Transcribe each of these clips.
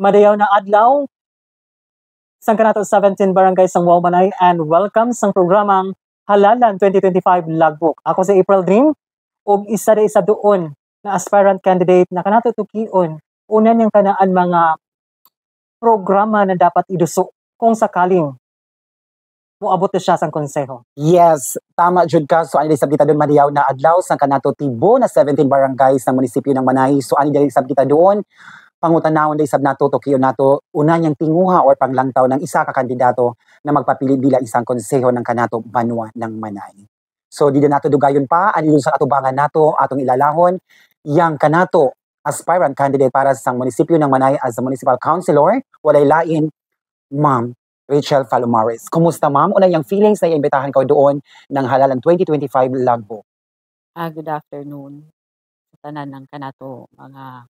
Madayaw na adlaw sang kanato 17 barangay sang Waumanay and welcome sang programang Halalan 2025 Logbook. Ako si April Dream ug isa doon na aspirant candidate na kanato tukion una niyang kanaan mga programa na dapat iduso kung sakaling moabot na siya sang konseho. Yes, tama jud ka. So ani sabita doon madiyaw na adlaw sang kanato tibo na 17 barangays ng munisipyo ng Manay. So ani dili sabita doon pangutanawon day sab nato tukiyo nato una niyang tinguha or panglangtaw ng isa ka kandidato na magpapili bila isang konseho ng kanato banwa ng Manay. So di na nato dugayon pa ani sa atubangan nato atong ilalahon yang kanato aspirant candidate para sa munisipyo ng Manay as a municipal councilor walay lain Ma'am Rachel Palomares. Kumusta ma'am? Una yung feelings na iimbitahan ko doon ng Halalan 2025 Logbook. Good afternoon sa tanan ng kanato mga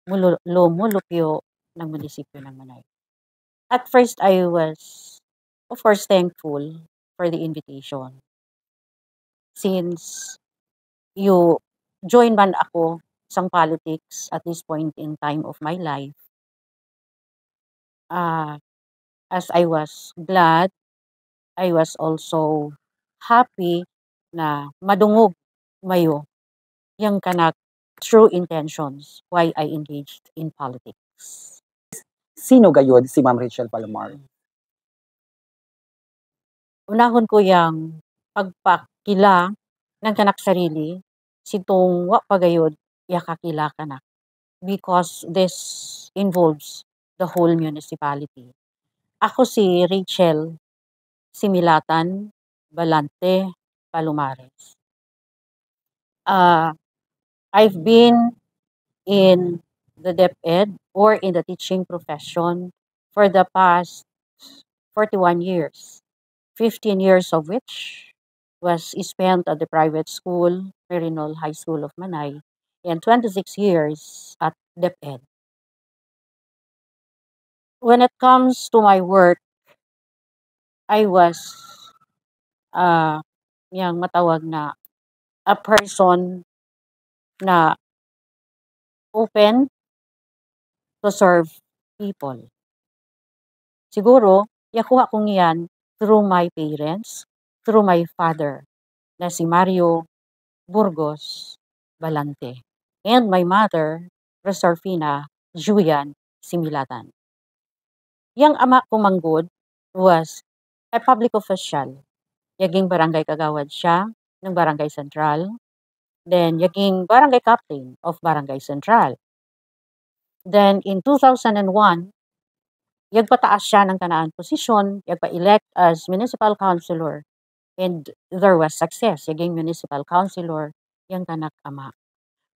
mulupyo ng munisipyo ng Manay. At first, I was, of course, thankful for the invitation. Since you join man ako sa politics at this point in time of my life, as I was glad, I was also happy na madungog mayo yung kanak true intentions why I engaged in politics. Sino gayod si Ma'am Rachel Palomares? Unahon ko yung pagpakila ng kanak sarili, sitong wa pagayod yakakila kanak. Because this involves the whole municipality. Ako si Rachel Similatan Balante Palomares. I've been in the DepEd or in the teaching profession for the past 41 years, 15 years of which was spent at the private school, Merinol High School of Manay, and 26 years at DepEd. When it comes to my work, I was yung matawag na a person na open to serve people. Siguro, yakuha kong yan through my parents, through my father, na si Mario Burgos Balante, and my mother, Resorfina Julian Similatan. Yang ama ko manggod was a public official. Yaging barangay kagawad siya ng Barangay Central. Then, yaging barangay captain of Barangay Central. Then, in 2001, yagpataas siya ng kanaan posisyon, yagpa-elect as municipal councilor. And there was success. Yaging municipal councilor, yung kanak ama.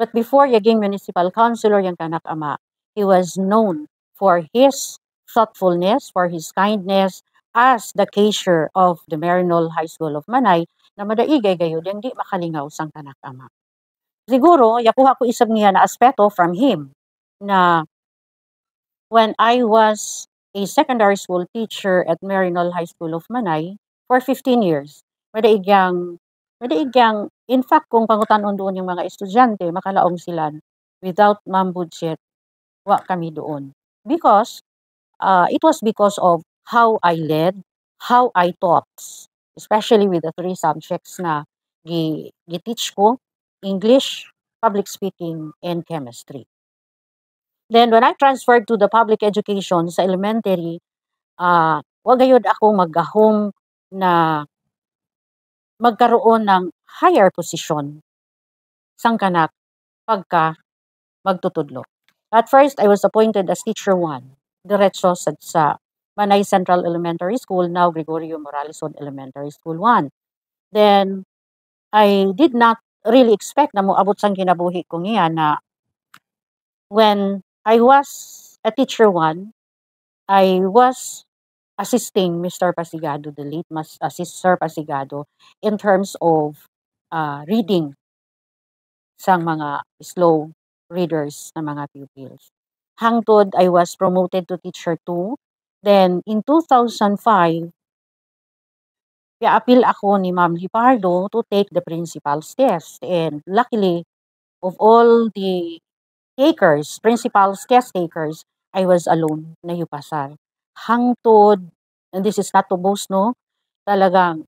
But before yaging municipal councilor, yung kanak ama, he was known for his thoughtfulness, for his kindness, as the cashier of the Merinol High School of Manay, na madaigay gayud, yung di makalingaw sang kanak ama. Siguro, yakuha ko isang niya na aspeto from him, na when I was a secondary school teacher at Merinol High School of Manay for 15 years, madaigyang, in fact, kung pangutanon doon yung mga estudyante, makalaong sila without ma'am budget, wa kami doon. Because, it was because of how I led, how I taught, especially with the 3 subjects na gi-teach ko, English, public speaking, and chemistry. Then, when I transferred to the public education sa elementary, wagayod ako maggahom na magkaroon ng higher position sang kanak pagka magtutudlo. At first, I was appointed as teacher 1, diretso sa Manay Central Elementary School, now Gregorio Moralesod Elementary School 1. Then, I did not really expect na moabot sang kinabuhi ko niya na when I was a teacher 1, I was assisting Mr. Pasigado, the late Sir Pasigado, in terms of reading sang mga slow readers na mga pupils. Hangtod, I was promoted to teacher 2. Then, in 2005, appeal ako ni Ma'am Lipardo to take the principal's test. And luckily, of all the takers, principal's test takers, I was alone na yupasar. Hangtod, and this is not to boast, no? Talagang,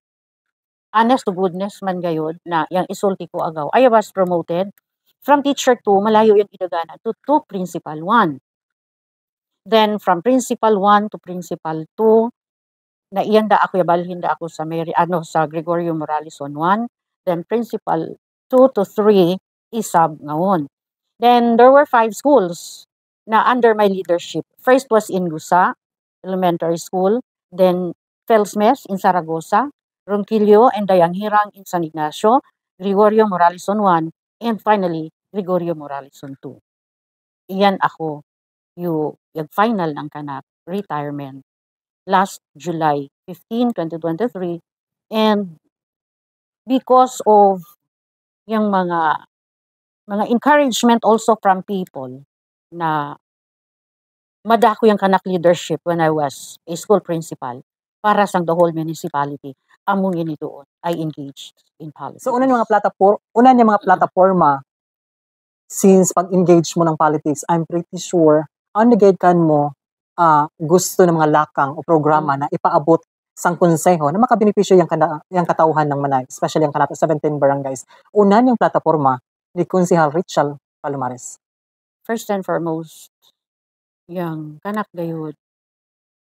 honest to goodness man gayod na yang isulti ko agaw. I was promoted from teacher 2, malayo yung idagana, to principal 1. Then from principal 1 to principal 2, na iyan da ako yabalhin da ako sa sa Gregorio Morales on 1. Then principal 2 to 3 isab ngawon. Then there were 5 schools na under my leadership. First was in Gusa Elementary School, then Felsmes in Saragosa, Ronquillo and Dayanghirang in San Ignacio, Gregorio Morales on 1, and finally Gregorio Morales on 2. Iyan ako yung final ng kanak retirement last July 15, 2023, and because of yung mga encouragement also from people na madako yung kanak leadership when I was a school principal para sa the whole municipality, among yun doon I engaged in politics. So, una yung mga plataforma, since pag-engage mo ng politics, I'm pretty sure, ang nagayad mo, gusto ng mga lakang o programa na ipaabot sang konseho na makabenepisyo yung katauhan ng Manay, especially ang kanato 17 barangays. Una yung plataforma ni Konsehal Richel Palomares. First and foremost, yung kanak gayud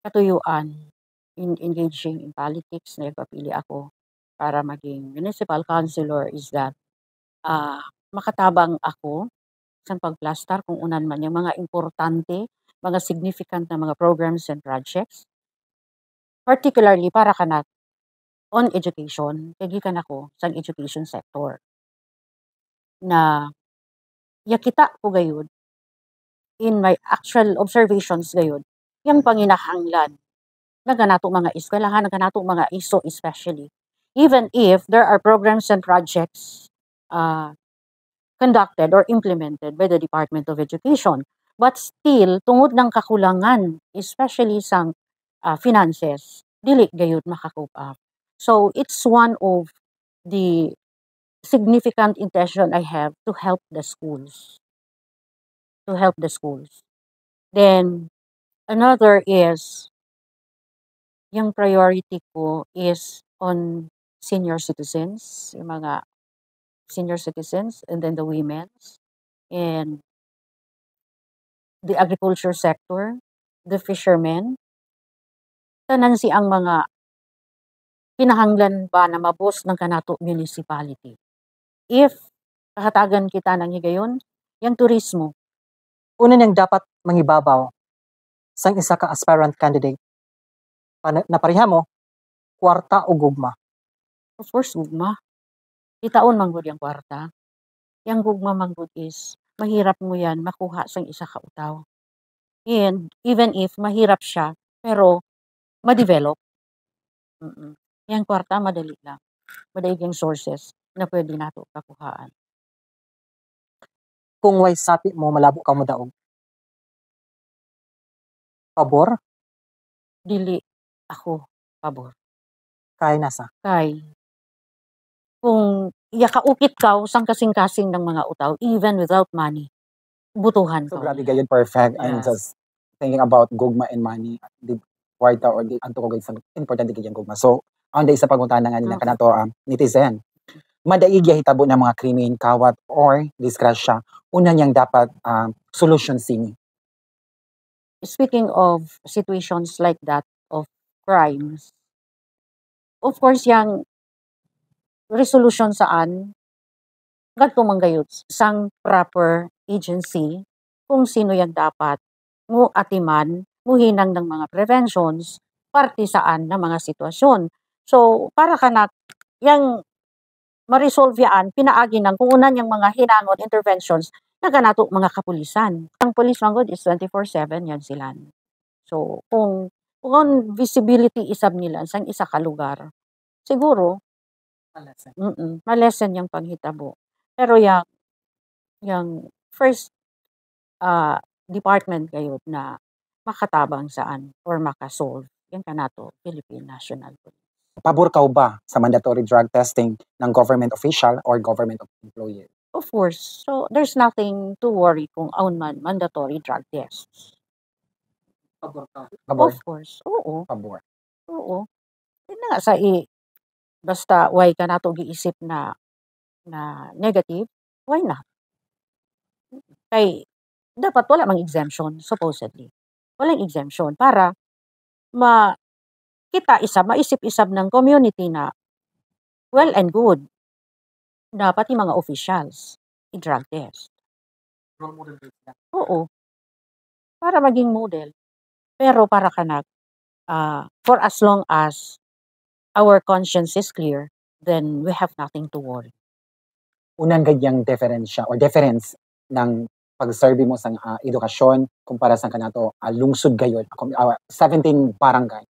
katuyuan in engaging in politics na ipapili ako para maging municipal councilor is that makatabang ako sa pagplastar kung unan man yung mga importante, mga significant na mga programs and projects, particularly para kanak on education, kaya kan ako sa education sector na yakita ko gayud in my actual observations gayud yung panginahanglan naganato mga eskwelahan, naganato mga ISO especially, even if there are programs and projects conducted or implemented by the Department of Education, but still tungod ng kakulangan, especially sa finances, dili gayud makakope up. So it's one of the significant intention I have to help the schools. Then another is yung priority ko is on senior citizens, yung mga senior citizens, and then the women's, and the agriculture sector, the fishermen, tanan si ang mga kinahanglan ba na mabos ng kanato municipality. If kahatagan kita ng higayon, yung turismo. Una niyang dapat mangibabaw sa isa ka aspirant candidate. Napareha mo, kwarta o gugma. Of course, gugma. Itaon manggod yung kwarta. Yung gugma manggod is, mahirap mo yan makuha sa isa ka utaw. And even if mahirap siya, pero ma-develop. Yung kwarta, madali lang. Madali yung sources na pwede nato kakuhaan. Kung way sapi mo, malabo ka mo daog. Pabor? Dili ako pabor. Kay nasa? Kay, kung yakaukit ka sang kasing-kasing ng mga utaw, even without money, butuhan So ka. grabe gayon, perfect. I'm Yes. just thinking about gugma and money. Di kwarta or di anto ko gayud sa importante gayud gugma. So ang day sa paguntahan nga nila kanato netizen. Madaig ya hitabo ng mga krimen, kawat or disgrasya. Una niyang dapat solution sini. Speaking of situations like that, of crimes, of course, yung resolution saan, gadto manggayod sang proper agency kung sino yung dapat mo atiman, muhinang ng mga preventions, parte saan na mga sitwasyon. So, para kanak, yung ma-resolve yan, pinaagi ng kung unan yung mga hinangon interventions na kanato mga kapulisan. Ang police manggod is 24/7 yan sila. So, kung visibility isab nila sa isa ka lugar, siguro, malesen yung panghitabo. Pero yung first department kayo na makatabang saan or makasolve, yung kanato, Philippine National Police. Pabor ka ba sa mandatory drug testing ng government official or government employee? Of course. So, there's nothing to worry kung aun man mandatory drug tests. Pabor. Of course, oo, Pabor. oo. Yun na nga sa basta way ka nato giisip na negative, why not? Kay dapat wala mang exemption supposedly. Walang exemption para maisip-isab ng community na well and good na pati mga officials i-drug test. Oo, para maging model. Pero para kanang for as long as our conscience is clear, then we have nothing to worry. Unang ganyang diferensya or difference ng pag-survey mo sa edukasyon kumpara sa kanato lungsod gayon 17 barangay.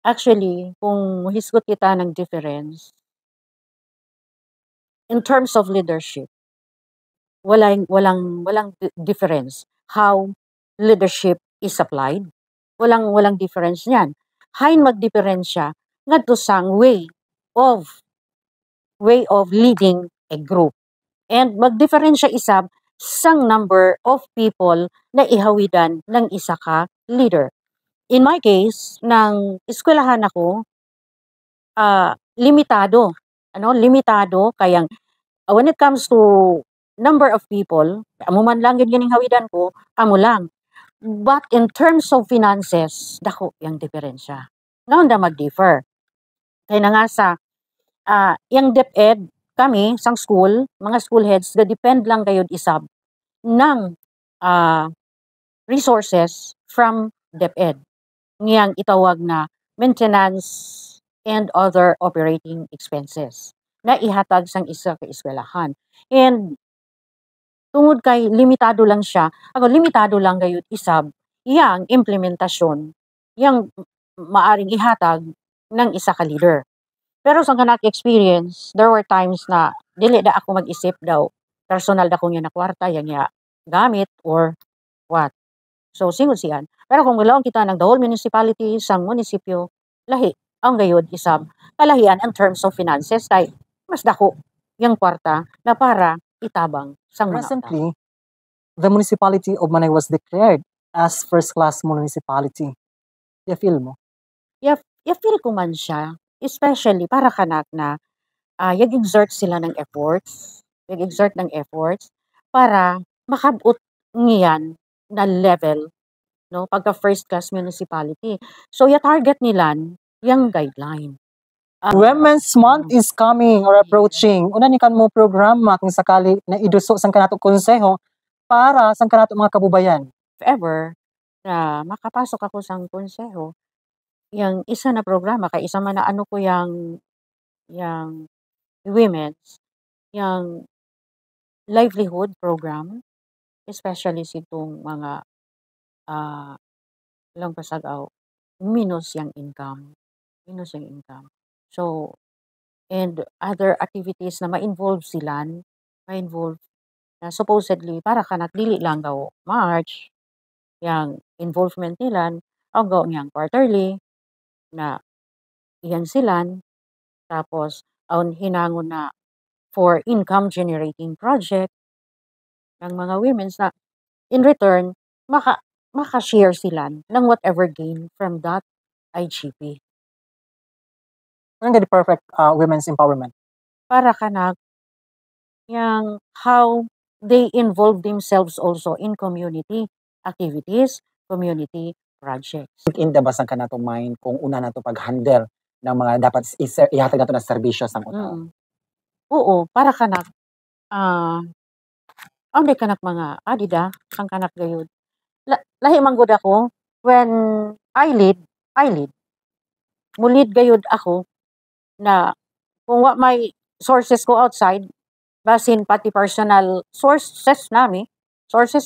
Actually, kung hisgot kita ng difference, in terms of leadership, walang difference how leadership is applied. Walang difference niyan. Hain magdiferensya ngadto sang way of leading a group. And magdiferensya isab sang number of people na ihawidan ng isa ka leader. In my case, nang eskwelahan ako, limitado. Limitado kayang when it comes to number of people, amo man lang yun gining hawidan ko, amo lang. But in terms of finances, dako yung diferensya. Ngayon da mag-differ. Kaya na nga sa yung DepEd, kami, sang school, mga school heads, depend lang kayo isab ng resources from DepEd. Ngayang itawag na maintenance and other operating expenses na ihatag sang isa ka eskwelahan. And tungod kay limitado lang siya, limitado lang gayud isab yang implementasyon, yang maaring ihatag ng isa ka leader. Pero sa kanak experience, there were times na dili da ako mag-isip daw personal da kong yan na kwarta, yang gamit or what. So, singod siyan. Pero kung galaw kita ng the whole municipality sa munisipyo, lahi, ang gayod isab, kalahian in terms of finances, kay mas dako yung kwarta na para itabang sa mga tao. Recently, the municipality of Manay was declared as first-class municipality. You feel mo? I-feel ko man siya, especially para kanak na yag-exert sila ng efforts, para makabot niyan na level, no, pagka first class municipality. So target nila yung guideline. Women's Month is coming or approaching. Una ni kan mo programa kung sakali na iduso sang kanato konseho para sang kanato mga kabubayan. If ever na makapasok ako sang konseho, yung isa na programa kay isa man na ano ko yung women's yung livelihood program, especially sitong mga lang pasagaw minus yung income. So, and other activities na ma-involve na supposedly para kanak dili lang daw March, yung involvement nila, ang gaw niyang quarterly, na iyan silan, tapos ang hinangon na for income generating project ng mga women's na in return, maka-share sila ng whatever gain from that IGP. Ano nga the perfect women's empowerment? Para kanak yung how they involve themselves also in community activities, community projects. In the basang kanato mind kung una nato pag-handle ng mga dapat ihatag nato na serbisyo sa mga Oo, para kanak ang kanak mga adida, ang kanak gayud. Lahi manggod ako when I lead, mulid gayud ako na kung what my sources ko outside, basin pati personal sources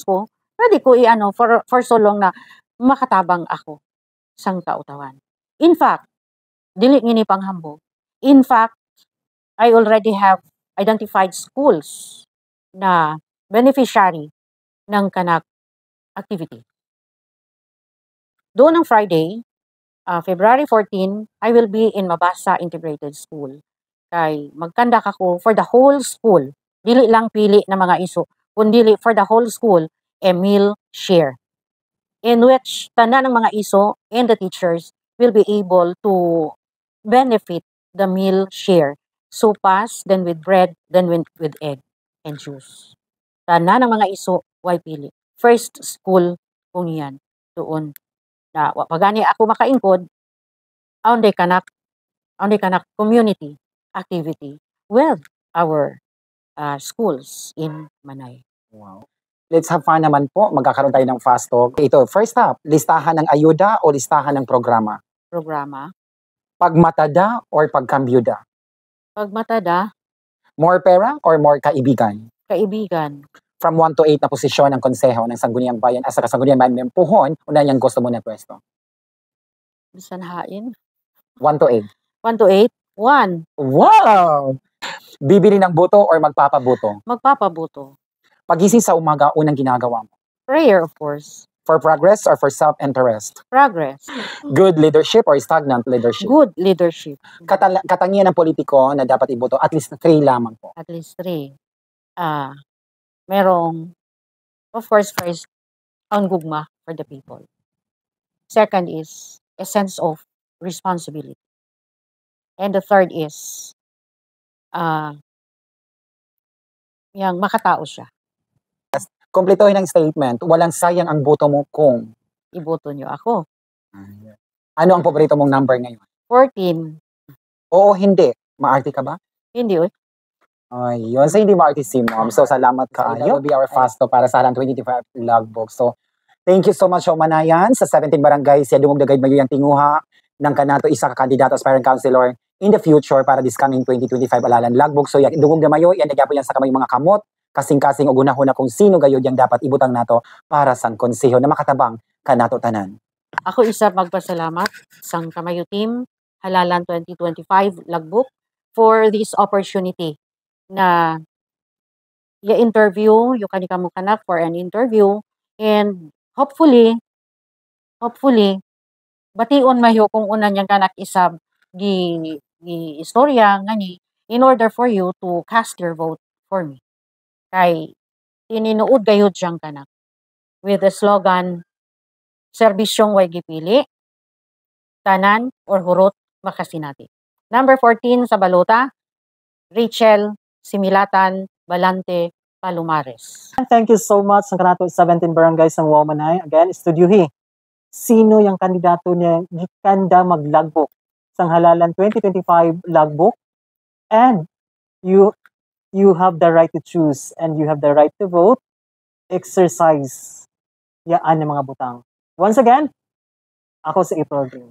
ko, pwede ko for so long na makatabang ako sang kautawan. In fact, dili ngini panghambog. In fact, I already have identified schools na beneficiary ng kanak activity. Doon ng Friday, February 14, I will be in Mabasa Integrated School. Kay magkandak ako for the whole school. Dili lang pili na mga iso, kundi for the whole school, a meal share. in which tanan ng mga iso and the teachers will be able to benefit the meal share. Sopas, then with bread, then with egg and juice. Tanan ng mga iso, why pili? First school kung yan doon na pagani ako makaingkod, aunday kanak community activity with our schools in Manay. Wow. Let's have fun naman po. Magkakaroon tayo ng fast talk. Ito, first up, listahan ng ayuda o listahan ng programa? Programa. Pagmatada or pagkambyuda? Pagmatada, More pera or more kaibigan? kaibigan, From 1 to 8 na posisyon ng konseho ng Sangguniang Bayan sa Sangguniang Bayan ng Puhon, una niyang gusto mo na pwesto. bisan hain. 1 to 8. 1 to 8, 1. Wow! Bibili ng buto or magpapabuto? Magpapabuto. Pagising sa umaga, unang ginagawa mo? Prayer, of course. For progress or for self-interest? Progress. Good leadership or stagnant leadership? Good leadership. Katangian ng politiko na dapat iboto, at least 3 lamang po. At least 3. Merong, of course, first, ang gugma for the people. Second is a sense of responsibility. And the third is, yang makatao siya. Kumpletuhin ang statement, walang sayang ang boto mo kung... Iboto niyo ako. Ano ang paborito mong number ngayon? 14. Oo, hindi. Maarte ka ba? Hindi, oy. Ay, yun. So, hindi maarte si Mom. So, salamat ka. That will be our fast to para sa Halan 2025 logbook. So, thank you so much, Manayan. Sa 17 barangay, siya dumugdagay mayo yung tinguha ng kanato isa ka kandidato as parent councilor in the future para this coming 2025 alalan logbook. So, yan, dugog na mayo, yan nagyapo yan sa kamay mga kamot, kasing-kasing o gunahon na kung sino gayod yung dapat ibutang nato para sang konseho na makatabang kanato tanan. Ako isa magpasalamat sang Kamayo Team Halalan 2025 logbook for this opportunity na i-interview yung kanikamu kanak for an interview and hopefully bation mayo kung una niyang kanak isab gi istorya ngani in order for you to cast your vote for me. Kay tininuod gayud siyang kanak with the slogan serbisyong way gipili, tanan or hurot makasinati. Number 14 sa balota, Rachel Similatan Balante Palumares. Thank you so much sa kanato 17 barangays ng Waumanay. Again, Studio He. Sino yung kandidato niya gikanda mag-logbook sang Halalan 2025 logbook? And you have the right to choose and you have the right to vote. Exercise yaan ng mga butang. Once again, ako si April Green.